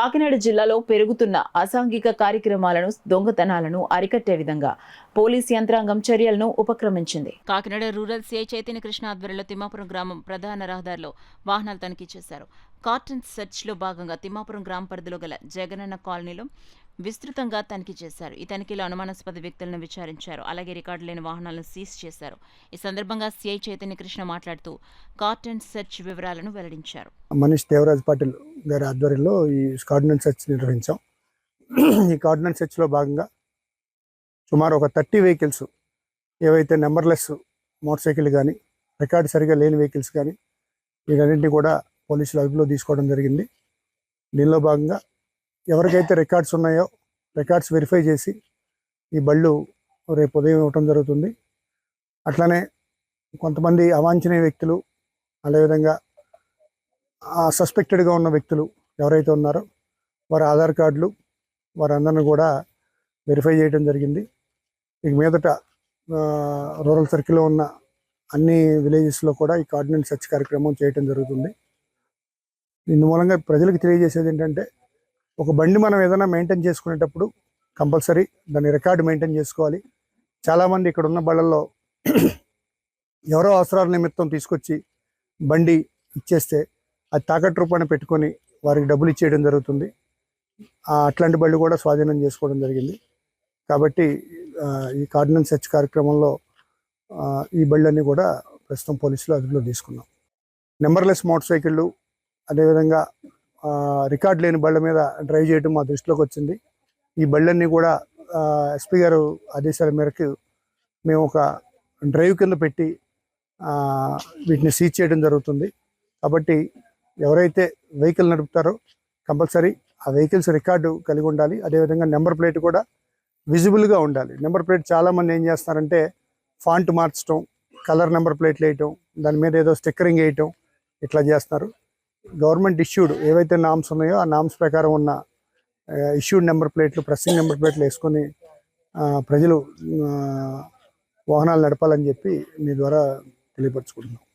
కాకినాడ జిల్లాలో పెరుగుతున్న అసాంఘిక కార్యక్రమాలను, దొంగతనాలను అరికట్టే విధంగా పోలీస్ యంత్రాంగం చర్యలను ఉపక్రమించింది. కాకినాడ రూరల్ సిఐ చైతన్య కృష్ణ ఆధ్వర్యంలో తిమ్మాపురం గ్రామం ప్రధాన రహదారిలో వాహనాలు తనిఖీ చేశారు. కార్టన్ సెర్చ్లో భాగంగా తిమ్మాపురం గ్రామ పరిధిలో గల జగనన్న కాలనీలో విస్తృతంగా తనిఖీ చేశారు. ఈ తనిఖీలో అనుమానాస్పద వ్యక్తులను విచారించారు. అలాగే రికార్డు లేని వాహనాలను సీజ్ చేశారు. ఈ సందర్భంగా సిఐ చైతన్య కృష్ణ మాట్లాడుతూ కార్టన్ సెర్చ్ వివరాలను వెల్లడించారు. మనీష్ దేవరాజ్ పాటిల్ గారి ఆధ్వర్యంలో ఈ కార్డినెన్స్ సెర్చ్ నిర్వహించాం. ఈ కార్డినెన్స్ సెర్చ్లో భాగంగా సుమారు ఒక 30 వెహికల్స్ ఏవైతే నెంబర్లెస్ మోటార్ సైకిల్ కానీ రికార్డు సరిగా లేని వెహికల్స్ కానీ వీటన్నింటినీ కూడా పోలీసులు అదుపులో తీసుకోవడం జరిగింది. దీనిలో భాగంగా ఎవరికైతే రికార్డ్స్ ఉన్నాయో రికార్డ్స్ వెరిఫై చేసి ఈ బళ్ళు రేపు ఉదయం ఇవ్వటం జరుగుతుంది. అట్లానే కొంతమంది అవాంఛనీయ వ్యక్తులు అదేవిధంగా సస్పెక్టెడ్గా ఉన్న వ్యక్తులు ఎవరైతే ఉన్నారో వారి ఆధార్ కార్డులు వారందరిని కూడా వెరిఫై చేయడం జరిగింది. ఇక మీదట రూరల్ సర్కిల్లో ఉన్న అన్ని విలేజెస్లో కూడా ఈ కార్డినెన్స్ సెర్చ్ కార్యక్రమం చేయడం జరుగుతుంది. దీని మూలంగా ప్రజలకు తెలియజేసేది ఏంటంటే, ఒక బండి మనం ఏదైనా మెయింటైన్ చేసుకునేటప్పుడు కంపల్సరీ దాని రికార్డు మెయింటైన్ చేసుకోవాలి. చాలామంది ఇక్కడ ఉన్న బళ్ళల్లో ఎవరో అవసరాల నిమిత్తం తీసుకొచ్చి బండి ఇచ్చేస్తే అది తాకట్టు రూపాన్ని పెట్టుకొని వారికి డబ్బులు ఇచ్చేయడం జరుగుతుంది. అట్లాంటి బళ్ళు కూడా స్వాధీనం చేసుకోవడం జరిగింది. కాబట్టి ఈ కార్డినెన్స్ సెర్చ్ కార్యక్రమంలో ఈ బళ్ళన్నీ కూడా ప్రస్తుతం పోలీసులు అదుపులో తీసుకున్నాం. నెంబర్లెస్ మోటార్ సైకిళ్ళు అదేవిధంగా రికార్డు లేని బళ్ళ మీద డ్రైవ్ చేయడం మా దృష్టిలోకి వచ్చింది. ఈ బళ్ళన్నీ కూడా ఎస్పీ గారు ఆదేశాల మేరకు మేము ఒక డ్రైవ్ కింద పెట్టి వీటిని సీజ్ చేయడం జరుగుతుంది. కాబట్టి ఎవరైతే వెహికల్ నడుపుతారో కంపల్సరీ ఆ వెహికల్స్ రికార్డు కలిగి ఉండాలి. అదేవిధంగా నెంబర్ ప్లేట్ కూడా విజిబుల్గా ఉండాలి. నెంబర్ ప్లేట్ చాలామంది ఏం చేస్తున్నారంటే ఫాంట్ మార్చడం, కలర్ నెంబర్ ప్లేట్లు వేయటం, దాని మీద ఏదో స్టిక్కరింగ్ వేయటం ఇట్లా చేస్తున్నారు. గవర్నమెంట్ ఇష్యూడ్ ఏవైతే నామ్స్ ఉన్నాయో ఆ నామ్స్ ప్రకారం ఉన్న ఇష్యూడ్ నెంబర్ ప్లేట్లు, ప్రెస్సింగ్ నెంబర్ ప్లేట్లు వేసుకొని ప్రజలు వాహనాలు నడపాలని చెప్పి మీ ద్వారా తెలియపరచుకుంటున్నాం.